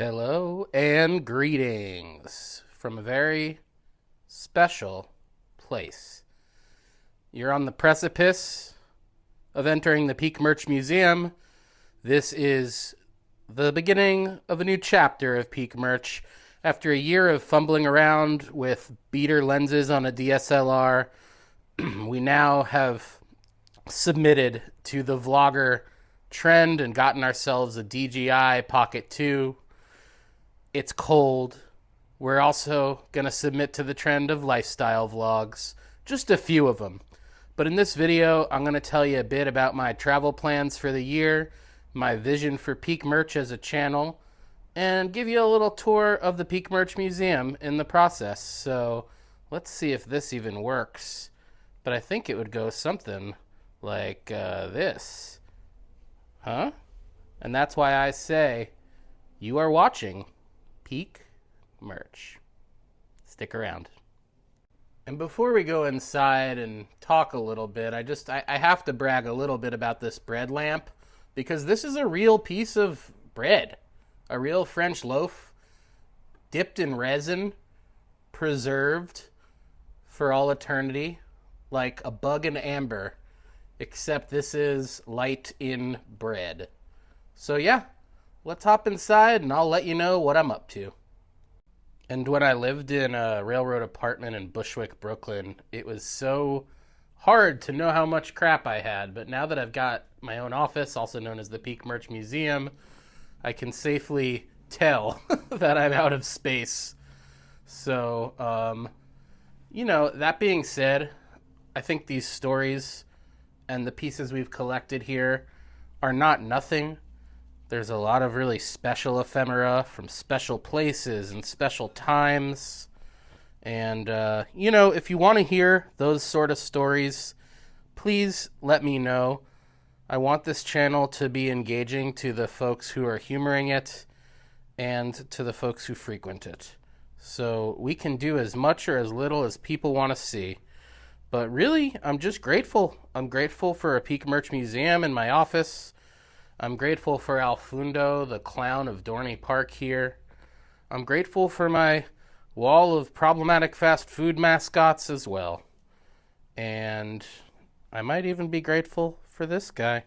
Hello and greetings from a very special place. You're on the precipice of entering the Peak Merch Museum. This is the beginning of a new chapter of Peak Merch. After a year of fumbling around with beater lenses on a DSLR, we now have submitted to the vlogger trend and gotten ourselves a DJI Pocket 2. It's cold. We're also going to submit to the trend of lifestyle vlogs, just a few of them. But in this video, I'm going to tell you a bit about my travel plans for the year, my vision for Peak Merch as a channel, and give you a little tour of the Peak Merch Museum in the process. So let's see if this even works. But I think it would go something like this. Huh? And that's why I say you are watching Peak Merch. Stick around. And before we go inside and talk a little bit, I have to brag a little bit about this bread lamp, because this is a real piece of bread, a real French loaf, dipped in resin, preserved for all eternity, like a bug in amber, except this is light in bread. So yeah, let's hop inside and I'll let you know what I'm up to. And when I lived in a railroad apartment in Bushwick, Brooklyn, it was so hard to know how much crap I had. But now that I've got my own office, also known as the Peak Merch Museum, I can safely tell that I'm out of space. So, that being said, I think these stories and the pieces we've collected here are not nothing. There's a lot of really special ephemera from special places and special times. And, if you want to hear those sort of stories, please let me know. I want this channel to be engaging to the folks who are humoring it and to the folks who frequent it. So we can do as much or as little as people want to see. But really, I'm just grateful. I'm grateful for a Peak Merch Museum in my office. I'm grateful for Alfundo, the clown of Dorney Park here. I'm grateful for my wall of problematic fast food mascots as well. And I might even be grateful for this guy.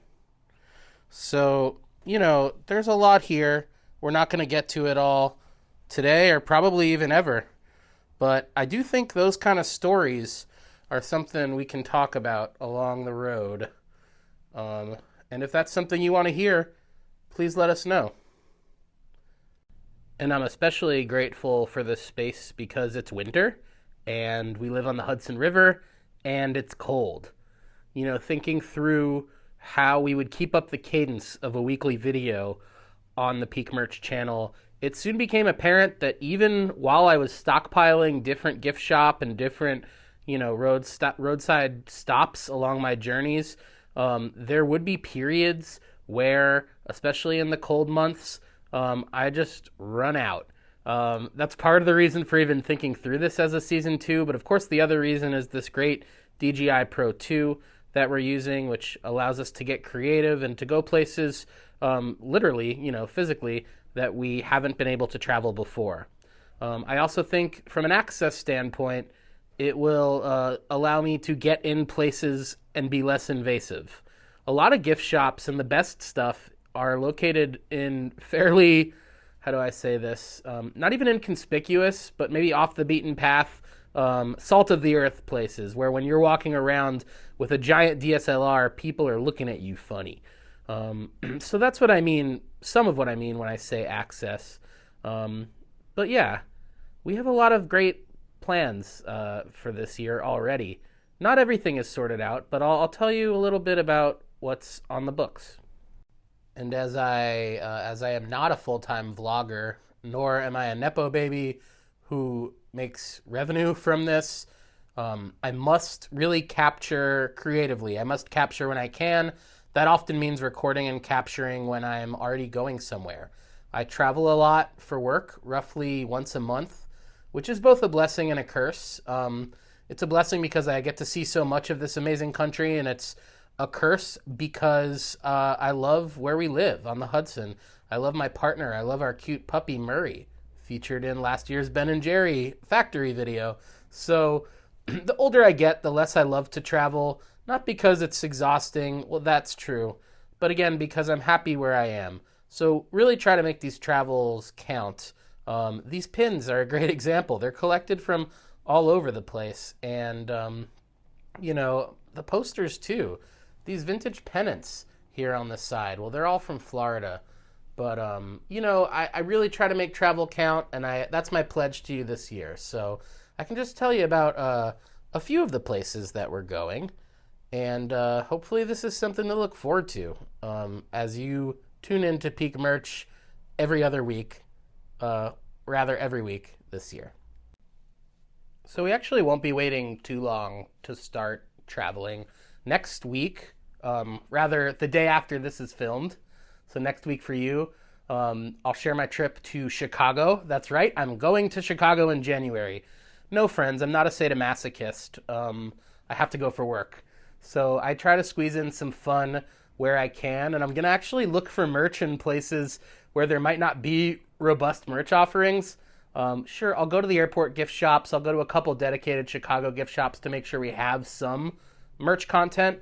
So, there's a lot here. We're not going to get to it all today or probably even ever. But I do think those kind of stories are something we can talk about along the road. And if that's something you want to hear, please let us know. And I'm especially grateful for this space because it's winter and we live on the Hudson River and it's cold. Thinking through how we would keep up the cadence of a weekly video on the Peak Merch channel, it soon became apparent that even while I was stockpiling different gift shop and different roadside stops along my journeys, there would be periods where, especially in the cold months, I just run out. That's part of the reason for even thinking through this as a season 2, but of course the other reason is this great DJI Pro 2 that we're using, which allows us to get creative and to go places, literally, physically, that we haven't been able to travel before. I also think from an access standpoint, it will allow me to get in places and be less invasive. A lot of gift shops and the best stuff are located in fairly, how do I say this, not even inconspicuous, but maybe off the beaten path, salt of the earth places where when you're walking around with a giant DSLR, people are looking at you funny. So that's what I mean, some of what I mean when I say access. But yeah, we have a lot of great plans for this year already. Not everything is sorted out, but I'll tell you a little bit about what's on the books. And as I am not a full-time vlogger, nor am I a nepo baby who makes revenue from this, I must really capture creatively. I must capture when I can. That often means recording and capturing when I'm already going somewhere. I travel a lot for work, roughly once a month, which is both a blessing and a curse. It's a blessing because I get to see so much of this amazing country, and it's a curse because I love where we live on the Hudson. I love my partner. I love our cute puppy Murray, featured in last year's Ben and Jerry factory video. So the older I get, the less I love to travel. Not because it's exhausting, well, that's true, but again, because I'm happy where I am. So really try to make these travels count. These pins are a great example. They're collected from all over the place, and the posters too. These vintage pennants here on the side. Well, they're all from Florida, but I really try to make travel count, and that's my pledge to you this year. So I can just tell you about a few of the places that we're going, and hopefully this is something to look forward to as you tune in to Peak Merch every other week, rather every week this year. So we actually won't be waiting too long to start traveling. Next week, rather the day after this is filmed, so next week for you, I'll share my trip to Chicago. That's right, I'm going to Chicago in January. No, friends, I'm not a sadomasochist. I have to go for work. So I try to squeeze in some fun where I can, and I'm going to actually look for merch in places where there might not be robust merch offerings. Sure, I'll go to the airport gift shops. I'll go to a couple dedicated Chicago gift shops to make sure we have some merch content.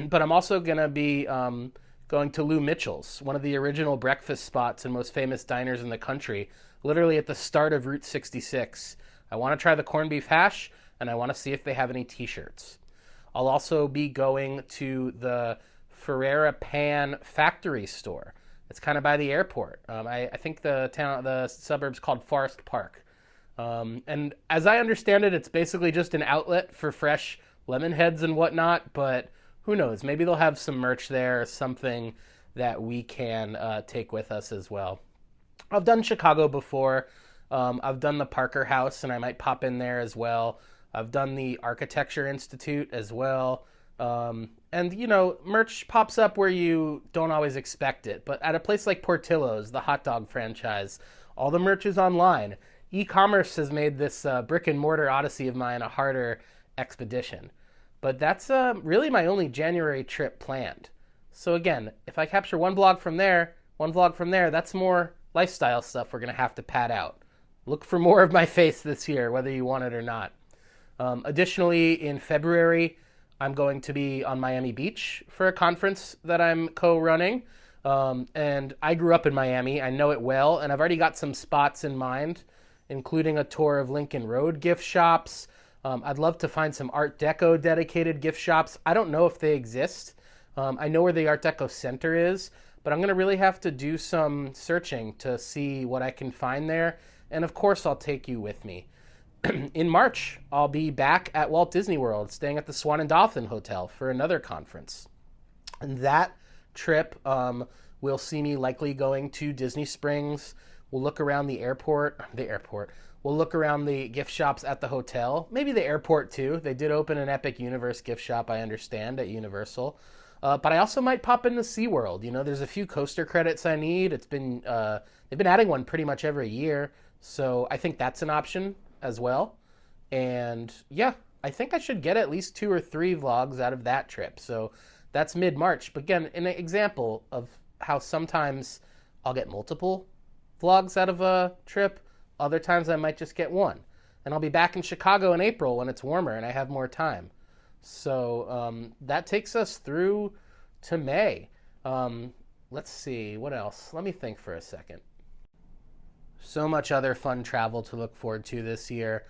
But I'm also going to be going to Lou Mitchell's, one of the original breakfast spots and most famous diners in the country, literally at the start of Route 66. I want to try the corned beef hash, and I want to see if they have any t-shirts. I'll also be going to the Ferrera Pan factory store. It's kind of by the airport. I think the suburb's called Forest Park. And as I understand it, it's basically just an outlet for fresh lemon heads and whatnot, but who knows? Maybe they'll have some merch there, or something that we can take with us as well. I've done Chicago before. I've done the Parker House, and I might pop in there as well. I've done the Architecture Institute as well. Merch pops up where you don't always expect it. But at a place like Portillo's, the hot dog franchise, all the merch is online. E-commerce has made this brick and mortar odyssey of mine a harder expedition. But that's really my only January trip planned. So again, if I capture one vlog from there, that's more lifestyle stuff we're going to have to pad out. Look for more of my face this year, whether you want it or not. Additionally, in February, I'm going to be on Miami Beach for a conference that I'm co-running. And I grew up in Miami. I know it well, and I've already got some spots in mind, including a tour of Lincoln Road gift shops. I'd love to find some Art Deco dedicated gift shops. I don't know if they exist. I know where the Art Deco Center is, but I'm going to really have to do some searching to see what I can find there. And of course, I'll take you with me. In March, I'll be back at Walt Disney World, staying at the Swan and Dolphin Hotel for another conference. And that trip will see me likely going to Disney Springs. We'll look around the airport. We'll look around the gift shops at the hotel, maybe the airport too. They did open an Epic Universe gift shop, I understand, at Universal. But I also might pop into SeaWorld. There's a few coaster credits I need. They've been adding one pretty much every year. So I think that's an option as well. And yeah, I think I should get at least 2 or 3 vlogs out of that trip. So that's mid-March. But again, an example of how sometimes I'll get multiple vlogs out of a trip. Other times I might just get one. And I'll be back in Chicago in April when it's warmer and I have more time. So that takes us through to May. Let's see, what else? Let me think for a second. So much other fun travel to look forward to this year.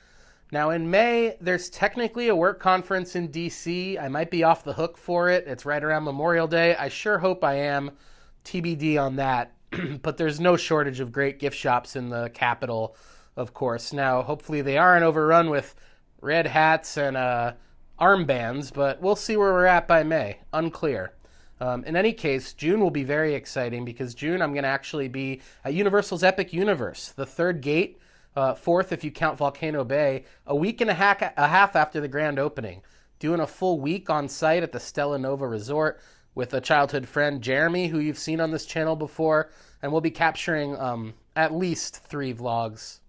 Now in May, there's technically a work conference in DC. I might be off the hook for it. It's right around Memorial Day. I sure hope I am. TBD on that. But there's no shortage of great gift shops in the capital, of course. Now, hopefully they aren't overrun with red hats and armbands, but we'll see where we're at by May. Unclear. In any case, June will be very exciting because June I'm going to actually be at Universal's Epic Universe, the third gate, fourth if you count Volcano Bay, a week and a half after the grand opening. Doing a full week on site at the Stella Nova Resort with a childhood friend, Jeremy, who you've seen on this channel before, and we'll be capturing at least 3 vlogs,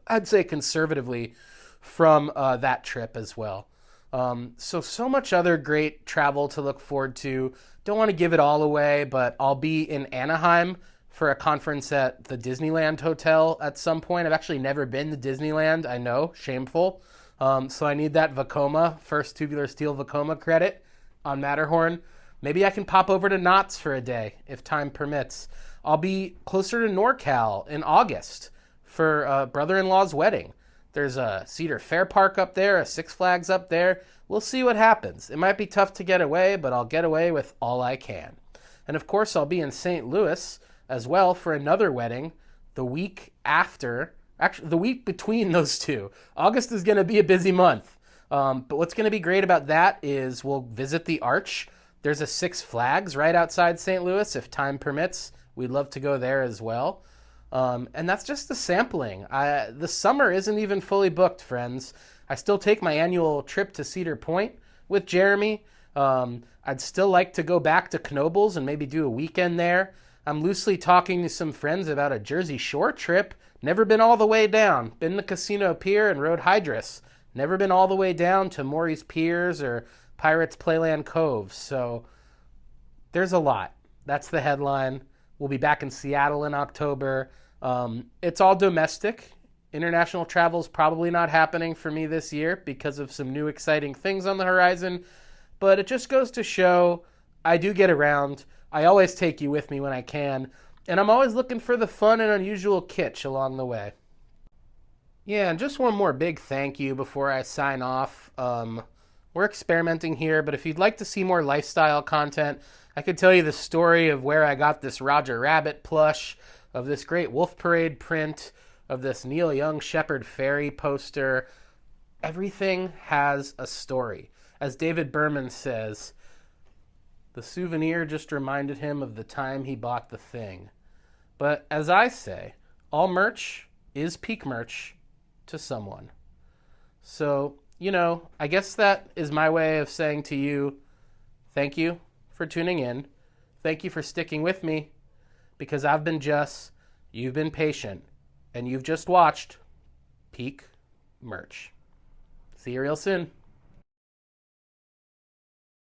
I'd say conservatively, from that trip as well. So much other great travel to look forward to. Don't want to give it all away, but I'll be in Anaheim for a conference at the Disneyland Hotel at some point. I've actually never been to Disneyland. I know, shameful. So I need that Vekoma, first tubular steel Vekoma credit on Matterhorn. Maybe I can pop over to Knott's for a day if time permits. I'll be closer to NorCal in August for brother-in-law's wedding. There's a Cedar Fair Park up there, a Six Flags up there. We'll see what happens. It might be tough to get away, but I'll get away with all I can. And of course, I'll be in St. Louis as well for another wedding the week after. Actually, the week between those two. August is going to be a busy month. But what's going to be great about that is we'll visit the Arch. There's a Six Flags right outside St. Louis. If time permits, we'd love to go there as well. And that's just the sampling. The summer isn't even fully booked, friends. I still take my annual trip to Cedar Point with Jeremy. I'd still like to go back to Knoebels and maybe do a weekend there. I'm loosely talking to some friends about a Jersey Shore trip. Never been all the way down. Been to Casino Pier and rode Hydrus. Never been all the way down to Maury's Piers or Pirates Playland Cove. So there's a lot. That's the headline. We'll be back in Seattle in October. It's all domestic. International travel's probably not happening for me this year because of some new exciting things on the horizon. But it just goes to show I do get around. I always take you with me when I can. And I'm always looking for the fun and unusual kitsch along the way. Yeah, and just one more big thank you before I sign off. We're experimenting here, but if you'd like to see more lifestyle content, I could tell you the story of where I got this Roger Rabbit plush, of this great Wolf Parade print, of this Neil Young Shepherd Fairy poster. Everything has a story. As David Berman says, the souvenir just reminded him of the time he bought the thing. But as I say, all merch is peak merch to someone. So, I guess that is my way of saying to you, thank you for tuning in. Thank you for sticking with me, because I've been Jess, you've been patient, and you've just watched Peak Merch. See you real soon.